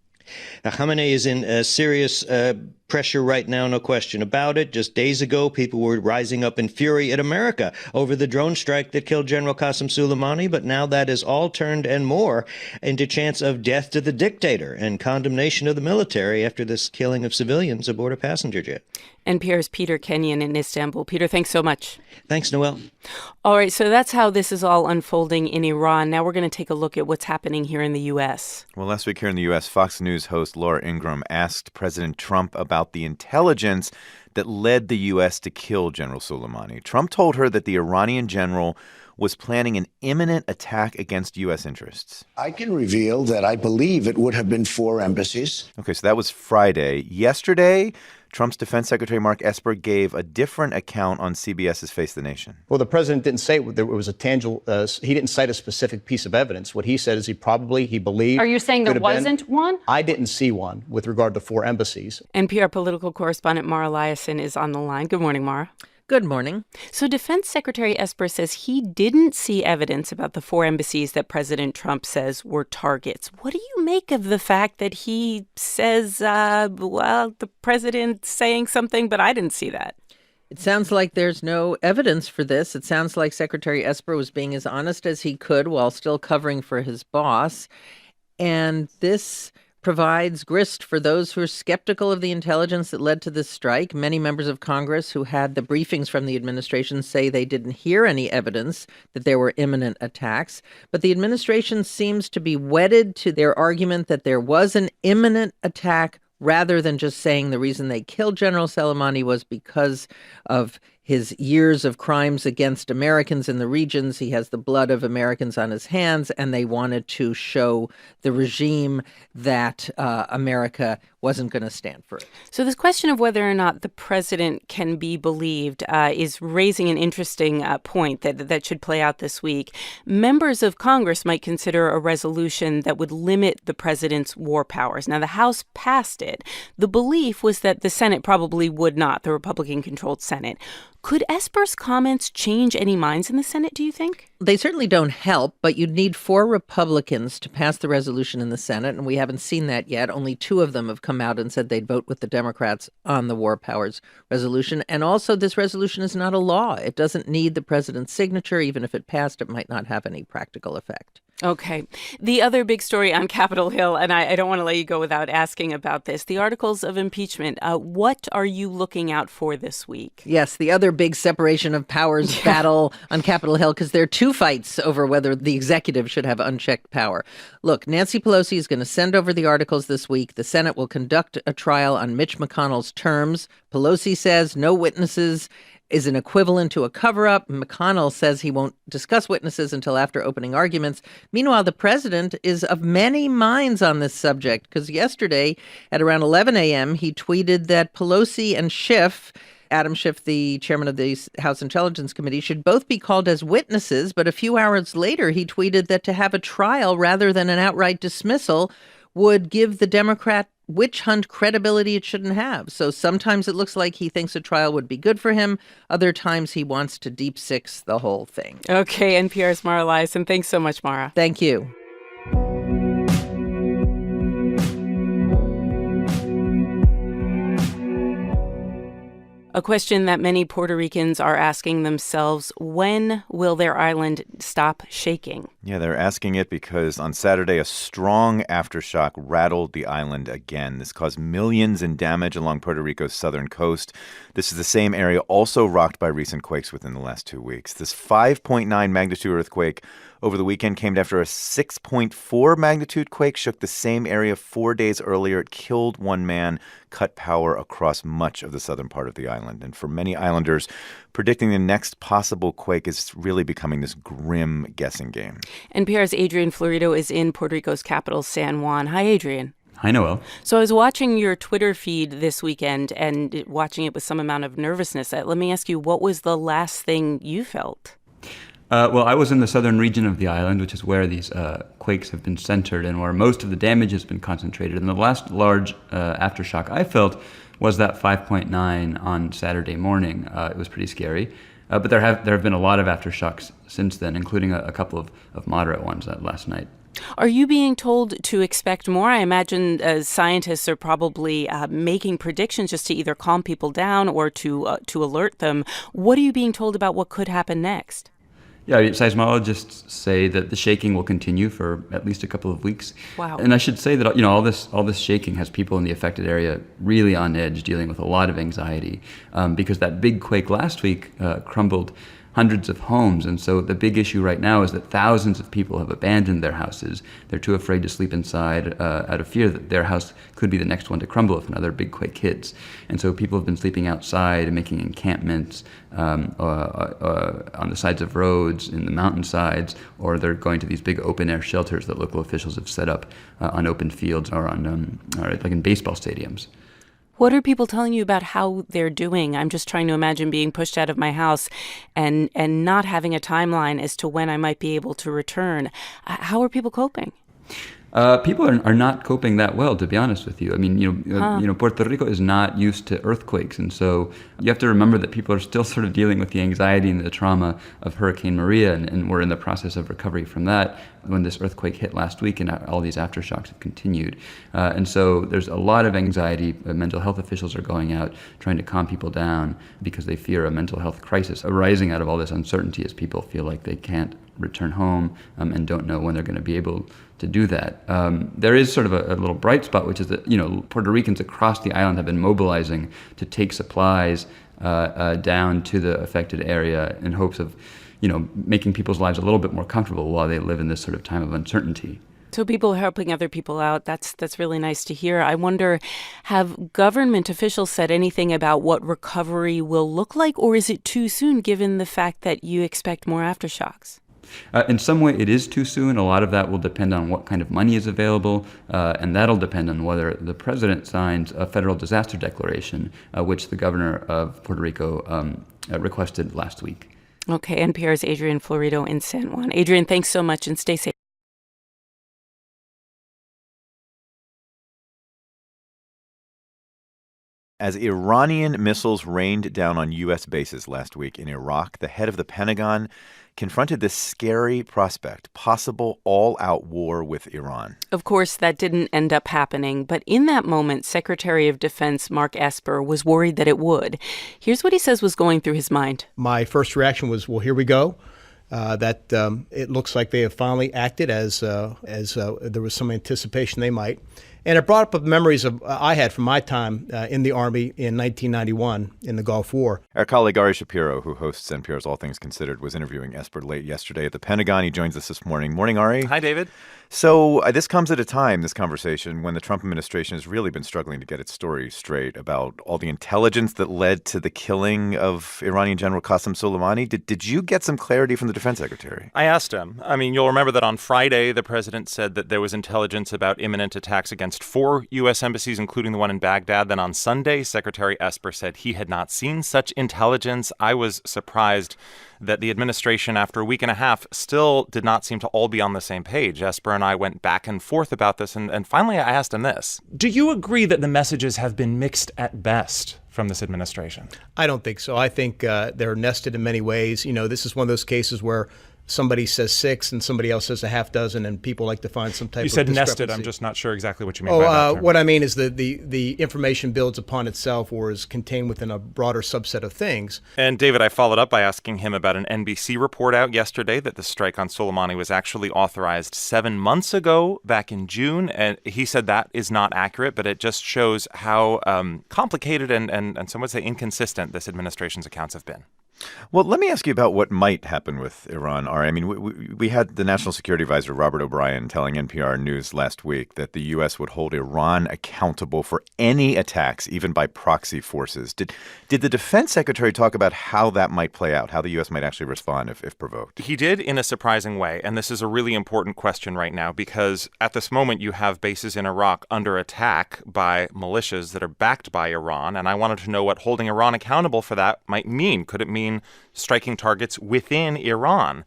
Khamenei is in serious pressure right now, no question about it. Just days ago, people were rising up in fury at America over the drone strike that killed General Qasem Soleimani, but now that is all turned and more into chance of death to the dictator and condemnation of the military after this killing of civilians aboard a passenger jet. NPR's Peter Kenyon in Istanbul. Peter, thanks so much. Thanks, Noel. All right, so that's how this is all unfolding in Iran. Now we're going to take a look at what's happening here in the U.S. Well, last week here in the U.S., Fox News host Laura Ingraham asked President Trump about the intelligence that led the U.S. to kill General Soleimani. Trump told her that the Iranian general was planning an imminent attack against U.S. interests. I can reveal that I believe it would have been 4 embassies. Okay, so that was Friday. Yesterday, Trump's Defense Secretary Mark Esper gave a different account on CBS's Face the Nation. Well, the president didn't say there was a tangible, he didn't cite a specific piece of evidence. What he said is he believed. Are you saying there wasn't one? I didn't see one with regard to 4 embassies. NPR political correspondent Mara Liasson is on the line. Good morning, Mara. Good morning. So Defense Secretary Esper says he didn't see evidence about the 4 embassies that President Trump says were targets. What do you make of the fact that he says, the president's saying something, but I didn't see that? It sounds like there's no evidence for this. It sounds like Secretary Esper was being as honest as he could while still covering for his boss. And this provides grist for those who are skeptical of the intelligence that led to this strike. Many members of Congress who had the briefings from the administration say they didn't hear any evidence that there were imminent attacks. But the administration seems to be wedded to their argument that there was an imminent attack, rather than just saying the reason they killed General Soleimani was because of his years of crimes against Americans in the regions. He has the blood of Americans on his hands, and they wanted to show the regime that America wasn't going to stand for it. So this question of whether or not the president can be believed is raising an interesting point that should play out this week. Members of Congress might consider a resolution that would limit the president's war powers. Now, the House passed it. The belief was that the Senate probably would not, the Republican-controlled Senate. Could Esper's comments change any minds in the Senate, do you think? They certainly don't help, but you'd need 4 Republicans to pass the resolution in the Senate, and we haven't seen that yet. Only 2 of them have come out and said they'd vote with the Democrats on the war powers resolution. And also, this resolution is not a law. It doesn't need the president's signature. Even if it passed, it might not have any practical effect. Okay. The other big story on Capitol Hill, and I don't want to let you go without asking about this, the articles of impeachment. What are you looking out for this week? Yes, the other big separation of powers battle on Capitol Hill, because there are 2 fights over whether the executive should have unchecked power. Look, Nancy Pelosi is going to send over the articles this week. The Senate will conduct a trial on Mitch McConnell's terms. Pelosi says no witnesses is an equivalent to a cover-up. McConnell says he won't discuss witnesses until after opening arguments. Meanwhile, the president is of many minds on this subject, because yesterday at around 11 a.m., he tweeted that Pelosi and Adam Schiff, the chairman of the House Intelligence Committee, should both be called as witnesses. But a few hours later, he tweeted that to have a trial rather than an outright dismissal would give the Democrat witch hunt credibility it shouldn't have. So sometimes it looks like he thinks a trial would be good for him. Other times he wants to deep six the whole thing. Okay, NPR's Mara Liasson. Thanks so much, Mara. Thank you. A question that many Puerto Ricans are asking themselves: when will their island stop shaking? Yeah, they're asking it because on Saturday, a strong aftershock rattled the island again. This caused millions in damage along Puerto Rico's southern coast. This is the same area also rocked by recent quakes within the last 2 weeks. This 5.9 magnitude earthquake over the weekend came after a 6.4 magnitude quake shook the same area 4 days earlier. It killed 1 man, cut power across much of the southern part of the island. And for many islanders, predicting the next possible quake is really becoming this grim guessing game. NPR's Adrian Florido is in Puerto Rico's capital, San Juan. Hi, Adrian. Hi, Noel. So I was watching your Twitter feed this weekend and watching it with some amount of nervousness. Let me ask you, what was the last thing you felt? Well, I was in the southern region of the island, which is where these quakes have been centered and where most of the damage has been concentrated. And the last large aftershock I felt was that 5.9 on Saturday morning. It was pretty scary. But there have been a lot of aftershocks since then, including a couple of moderate ones last night. Are you being told to expect more? I imagine scientists are probably making predictions just to either calm people down or to alert them. What are you being told about what could happen next? Yeah, seismologists say that the shaking will continue for at least a couple of weeks. Wow. And I should say that all this shaking has people in the affected area really on edge, dealing with a lot of anxiety, because that big quake last week crumbled hundreds of homes. And so the big issue right now is that thousands of people have abandoned their houses. They're too afraid to sleep inside out of fear that their house could be the next one to crumble if another big quake hits. And so people have been sleeping outside and making encampments on the sides of roads, in the mountainsides, or they're going to these big open-air shelters that local officials have set up on open fields or like in baseball stadiums. What are people telling you about how they're doing? I'm just trying to imagine being pushed out of my house and not having a timeline as to when I might be able to return. How are people coping? People are not coping that well, to be honest with you. I mean, Puerto Rico is not used to earthquakes, and so you have to remember that people are still sort of dealing with the anxiety and the trauma of Hurricane Maria, and we're in the process of recovery from that when this earthquake hit last week, and all these aftershocks have continued. And so there's a lot of anxiety. Mental health officials are going out trying to calm people down because they fear a mental health crisis arising out of all this uncertainty as people feel like they can't return home and don't know when they're going to be able to do that. There is sort of a little bright spot, which is that, Puerto Ricans across the island have been mobilizing to take supplies down to the affected area in hopes of, making people's lives a little bit more comfortable while they live in this sort of time of uncertainty. So people helping other people out, that's really nice to hear. I wonder, have government officials said anything about what recovery will look like, or is it too soon given the fact that you expect more aftershocks? In some way, it is too soon. A lot of that will depend on what kind of money is available, and that'll depend on whether the president signs a federal disaster declaration, which the governor of Puerto Rico requested last week. Okay, NPR's Adrian Florido in San Juan. Adrian, thanks so much, and stay safe. As Iranian missiles rained down on U.S. bases last week in Iraq, the head of the Pentagon confronted this scary prospect, possible all-out war with Iran. Of course, that didn't end up happening, but in that moment, Secretary of Defense Mark Esper was worried that it would. Here's what he says was going through his mind. My first reaction was, well, here we go. It looks like they have finally acted as there was some anticipation they might. And it brought up memories I had from my time in the Army in 1991 in the Gulf War. Our colleague Ari Shapiro, who hosts NPR's All Things Considered, was interviewing Esper late yesterday at the Pentagon. He joins us this morning. Morning, Ari. Hi, David. So this comes at a time, this conversation, when the Trump administration has really been struggling to get its story straight about all the intelligence that led to the killing of Iranian General Qasem Soleimani. Did you get some clarity from the defense secretary? I asked him. I mean, you'll remember that on Friday, the president said that there was intelligence about imminent attacks against 4 U.S. embassies, including the one in Baghdad. Then on Sunday, Secretary Esper said he had not seen such intelligence. I was surprised that the administration, after a week and a half, still did not seem to all be on the same page. Esper and I went back and forth about this, and finally I asked him this. Do you agree that the messages have been mixed at best from this administration? I don't think so. I think they're nested in many ways. This is one of those cases where somebody says 6 and somebody else says a half dozen, and people like to find some type of discrepancy. You said nested. I'm just not sure exactly what you mean by that term. What I mean is that the information builds upon itself or is contained within a broader subset of things. And David, I followed up by asking him about an NBC report out yesterday that the strike on Soleimani was actually authorized 7 months ago, back in June. And he said that is not accurate, but it just shows how complicated and some would say inconsistent this administration's accounts have been. Well, let me ask you about what might happen with Iran, Ari. I mean, we had the National Security Advisor, Robert O'Brien, telling NPR News last week that the U.S. would hold Iran accountable for any attacks, even by proxy forces. Did the defense secretary talk about how that might play out, how the U.S. might actually respond if provoked? He did in a surprising way, and this is a really important question right now because at this moment you have bases in Iraq under attack by militias that are backed by Iran, and I wanted to know what holding Iran accountable for that might mean. Could it mean striking targets within Iran?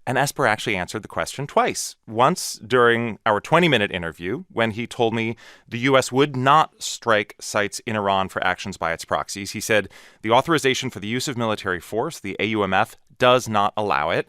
And Esper actually answered the question twice. Once during our 20-minute interview when he told me the U.S. would not strike sites in Iran for actions by its proxies. He said the authorization for the use of military force, the AUMF, does not allow it.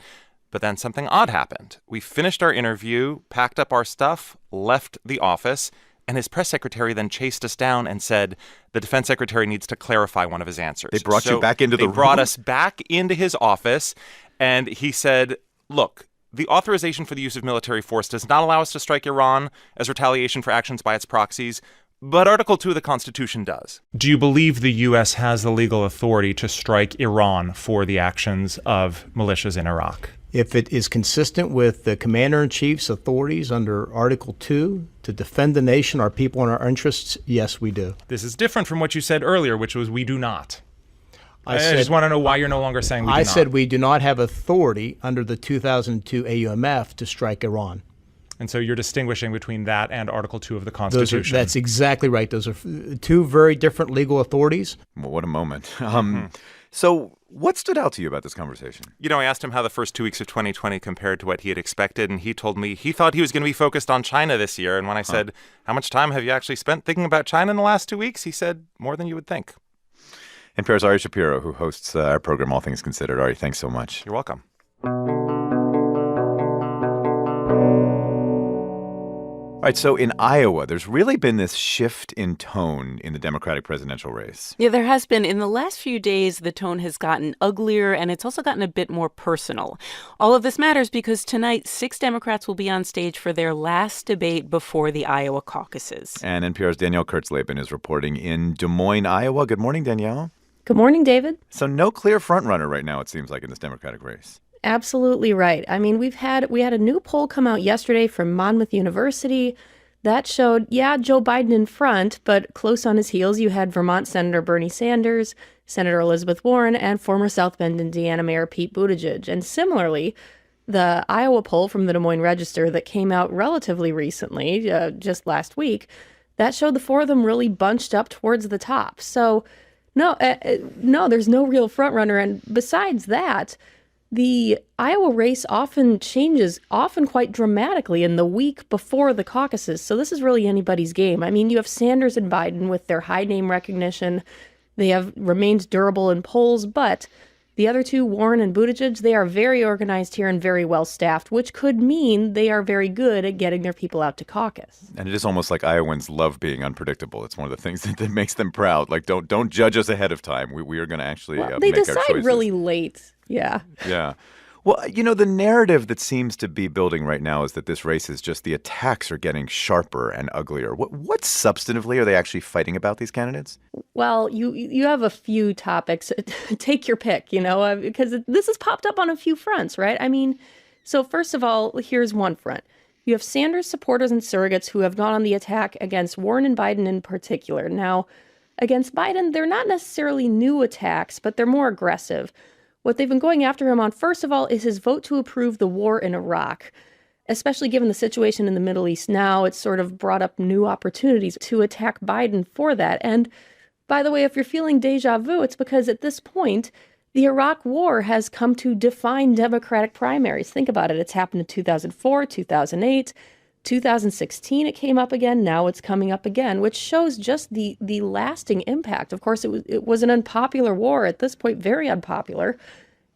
But then something odd happened. We finished our interview, packed up our stuff, left the office, and his press secretary then chased us down and said the defense secretary needs to clarify one of his answers. They brought you back into the room? They brought us back into his office, and he said, look, the authorization for the use of military force does not allow us to strike Iran as retaliation for actions by its proxies, but Article 2 of the Constitution does. Do you believe the U.S. has the legal authority to strike Iran for the actions of militias in Iraq? If it is consistent with the commander-in-chief's authorities under Article 2 to defend the nation, our people, and our interests, yes, we do. This is different from what you said earlier, which was we do not. I said, just want to know why you're no longer saying we do not. I said we do not have authority under the 2002 AUMF to strike Iran. And so you're distinguishing between that and Article 2 of the Constitution. That's exactly right. Those are two very different legal authorities. Well, what a moment. So what stood out to you about this conversation? You know, I asked him how the first 2 weeks of 2020 compared to what he had expected, and he told me he thought he was going to be focused on China this year. And when I said, how much time have you actually spent thinking about China in the last 2 weeks? He said, more than you would think. NPR's Ari Shapiro, who hosts our program All Things Considered. Ari, thanks so much. You're welcome. All All right, so in Iowa, there's really been this shift in tone in the Democratic presidential race. Yeah, there has been. In the last few days, the tone has gotten uglier, and it's also gotten a bit more personal. All of this matters because tonight, 6 Democrats will be on stage for their last debate before the Iowa caucuses. And NPR's Danielle Kurtzleben is reporting in Des Moines, Iowa. Good morning, Danielle. Good morning, David. So no clear frontrunner right now, it seems like, in this Democratic race. Absolutely right. I mean, we had a new poll come out yesterday from Monmouth University that showed, Joe Biden in front, but close on his heels, you had Vermont Senator Bernie Sanders, Senator Elizabeth Warren, and former South Bend, Indiana Mayor Pete Buttigieg. And similarly, the Iowa poll from the Des Moines Register that came out relatively recently, just last week, that showed the 4 of them really bunched up towards the top. So, no, there's no real frontrunner. And besides that, the Iowa race often changes, often quite dramatically in the week before the caucuses. So this is really anybody's game. I mean, you have Sanders and Biden with their high name recognition. They have remained durable in polls, but the other 2, Warren and Buttigieg, they are very organized here and very well staffed, which could mean they are very good at getting their people out to caucus. And it is almost like Iowans love being unpredictable. It's one of the things that makes them proud. Like, don't judge us ahead of time. We are going to actually they make our choices. decide really late. Yeah. Yeah. Well, the narrative that seems to be building right now is that this race is just the attacks are getting sharper and uglier. What substantively are they actually fighting about, these candidates? Well, you have a few topics. Take your pick, because this has popped up on a few fronts, right? I mean, so first of all, here's one front. You have Sanders supporters and surrogates who have gone on the attack against Warren and Biden in particular. Now, against Biden, they're not necessarily new attacks, but they're more aggressive. What they've been going after him on, first of all, is his vote to approve the war in Iraq. Especially given the situation in the Middle East now, it's sort of brought up new opportunities to attack Biden for that. And by the way, if you're feeling deja vu, it's because at this point, the Iraq war has come to define Democratic primaries. Think about it. It's happened in 2004, 2008, 2016, it came up again. Now it's coming up again, which shows just the lasting impact. Of course, it was an unpopular war at this point, very unpopular.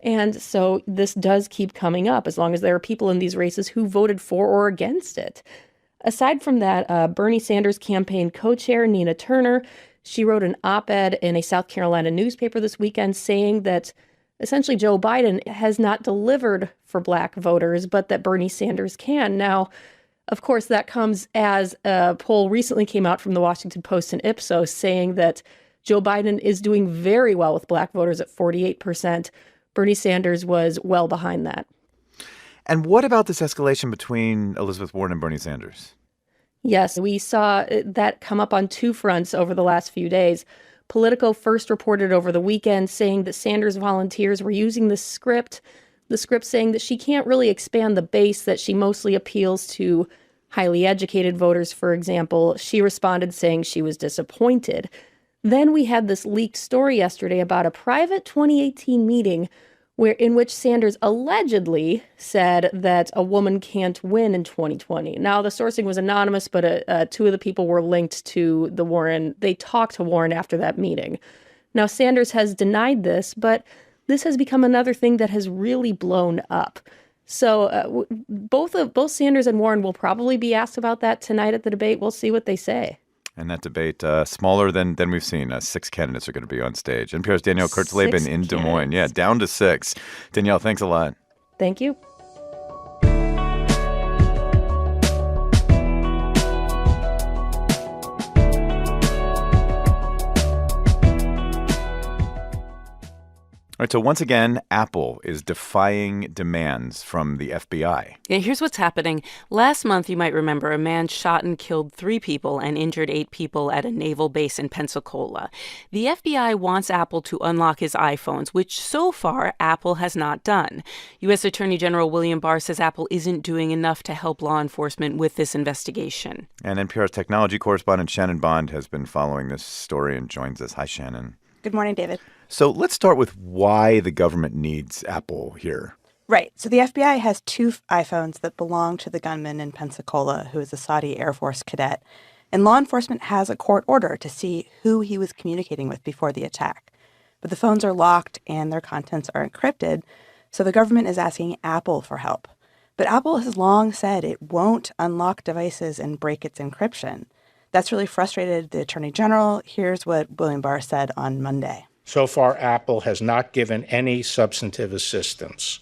And so this does keep coming up as long as there are people in these races who voted for or against it. Aside from that, Bernie Sanders campaign co-chair Nina Turner, she wrote an op-ed in a South Carolina newspaper this weekend saying that essentially Joe Biden has not delivered for Black voters, but that Bernie Sanders can. Now, of course, that comes as a poll recently came out from the Washington Post and Ipsos saying that Joe Biden is doing very well with Black voters at 48%. Bernie Sanders was well behind that. And what about this escalation between Elizabeth Warren and Bernie Sanders? Yes, we saw that come up on 2 fronts over the last few days. Politico first reported over the weekend saying that Sanders volunteers were using the script saying that she can't really expand the base, that she mostly appeals to highly educated voters, for example. She responded saying she was disappointed. Then we had this leaked story yesterday about a private 2018 meeting in which Sanders allegedly said that a woman can't win in 2020. Now, the sourcing was anonymous, but 2 of the people were linked to the Warren. They talked to Warren after that meeting. Now, Sanders has denied this, but this has become another thing that has really blown up. So both Sanders and Warren will probably be asked about that tonight at the debate. We'll see what they say. And that debate, smaller than we've seen. 6 candidates are going to be on stage. NPR's Danielle Kurtzleben in Des Moines. Yeah, down to 6. Danielle, thanks a lot. Thank you. All right, so once again, Apple is defying demands from the FBI. Yeah, here's what's happening. Last month, you might remember, a man shot and killed 3 people and injured 8 people at a naval base in Pensacola. The FBI wants Apple to unlock his iPhones, which so far Apple has not done. U.S. Attorney General William Barr says Apple isn't doing enough to help law enforcement with this investigation. And NPR's technology correspondent Shannon Bond has been following this story and joins us. Hi, Shannon. Good morning, David. So let's start with why the government needs Apple here. Right. So the FBI has 2 iPhones that belong to the gunman in Pensacola, who is a Saudi Air Force cadet. And law enforcement has a court order to see who he was communicating with before the attack. But the phones are locked and their contents are encrypted, so the government is asking Apple for help. But Apple has long said it won't unlock devices and break its encryption. That's really frustrated the Attorney General. Here's what William Barr said on Monday. So far, Apple has not given any substantive assistance.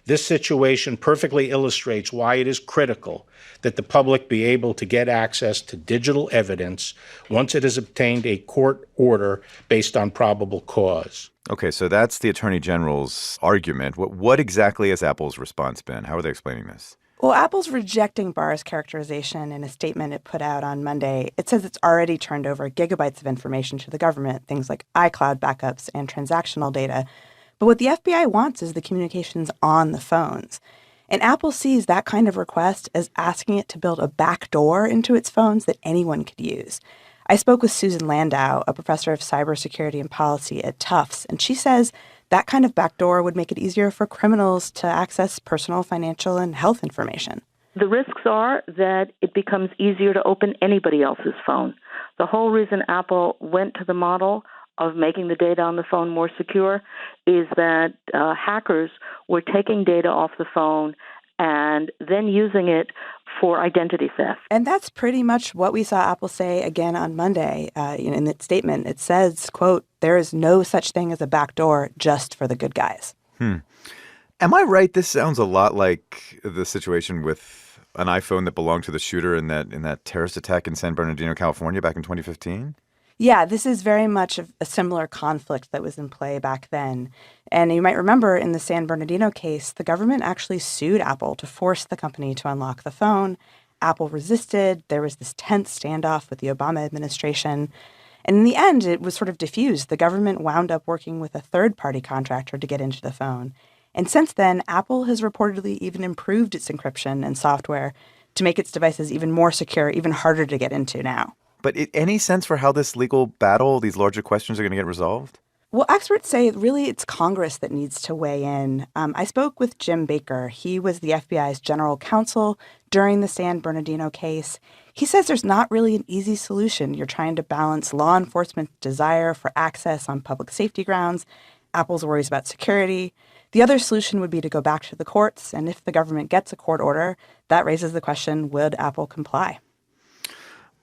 This situation perfectly illustrates why it is critical that the public be able to get access to digital evidence once it has obtained a court order based on probable cause. Okay, so that's the Attorney General's argument. What exactly has Apple's response been? How are they explaining this? Well, Apple's rejecting Barr's characterization in a statement it put out on Monday. It says it's already turned over gigabytes of information to the government, things like iCloud backups and transactional data. But what the FBI wants is the communications on the phones. And Apple sees that kind of request as asking it to build a backdoor into its phones that anyone could use. I spoke with Susan Landau, a professor of cybersecurity and policy at Tufts, and she says that kind of backdoor would make it easier for criminals to access personal, financial, and health information. The risks are that it becomes easier to open anybody else's phone. The whole reason Apple went to the model of making the data on the phone more secure is that hackers were taking data off the phone and then using it for identity theft. And that's pretty much what we saw Apple say again on Monday. In its statement, it says, quote, "There is no such thing as a backdoor just for the good guys." Am I right? This sounds a lot like the situation with an iPhone that belonged to the shooter in that terrorist attack in San Bernardino, California back in 2015? Yeah, this is very much a similar conflict that was in play back then. And you might remember in the San Bernardino case, the government actually sued Apple to force the company to unlock the phone. Apple resisted. There was this tense standoff with the Obama administration. And in the end, it was sort of diffused. The government wound up working with a third-party contractor to get into the phone. And since then, Apple has reportedly even improved its encryption and software to make its devices even more secure, even harder to get into now. But any sense for how this legal battle, these larger questions, are going to get resolved? Well, experts say really it's Congress that needs to weigh in. I spoke with Jim Baker. He was the FBI's general counsel during the San Bernardino case. He says there's not really an easy solution. You're trying to balance law enforcement's desire for access on public safety grounds, Apple's worries about security. The other solution would be to go back to the courts, and if the government gets a court order, that raises the question, would Apple comply?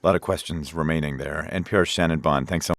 A lot of questions remaining there. NPR's Shannon Bond, thanks so much.